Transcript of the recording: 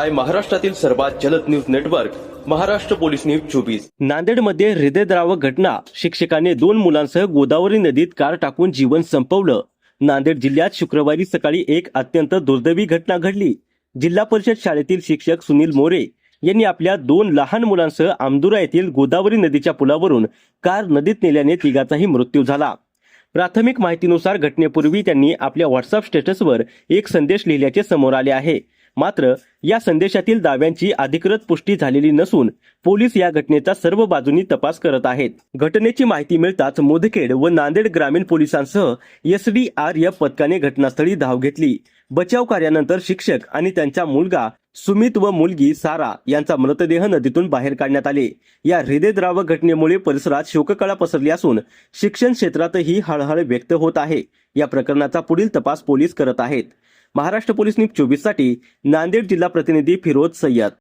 पाहताय महाराष्ट्रातील सर्वात जलद news network Maharashtra police news 24। नांदेडमध्ये हृदयद्रावक घटना, शिक्षकाने 2 मुलांसह गोदावरी नदीत कार टाकून जीवन संपवलं। नांदेड जिल्ह्यात शुक्रवारी सकाळी एक अत्यंत दुर्दैवी घटना घडली। जिल्हा परिषद शाळेतील शिक्षक सुनील मोरे यांनी आपल्या 2 लहान मुलांसह आमदुरा येथील गोदावरी नदीच्या पुलावरून कार नदीत नेल्याने तिघांचाही मृत्यू झाला। प्राथमिक माहितीनुसार घटनेपूर्वी त्यांनी आपल्या व्हॉट्सअप स्टेटसवर एक संदेश लिहिल्याचे समोर आले आहे। मात्र या संदेशातील दाव्यांची अधिकृत पुष्टी झालेली नसून पोलीस या घटनेचा सर्व बाजूंनी तपास करत आहेत। घटनेची माहिती मिळताच मुदखेड व नांदेड ग्रामीण पोलिसांसह SDRF पथकाने घटनास्थळी धाव घेतली। बचाव कार्यानंतर शिक्षक आणि त्यांचा मुलगा सुमित व मुलगी सारा यांचा मृतदेह नदीतून बाहेर काढण्यात आले। या हृदयद्रावक घटनेमुळे परिसरात शोककळा पसरली असून शिक्षण क्षेत्रातही हळहळ व्यक्त होत आहे। या प्रकरणाचा पुढील तपास पोलीस करत आहेत। महाराष्ट्र पोलीस न्यूज 24 साठी नांदेड जिल्हा प्रतिनिधी फिरोज सय्यद।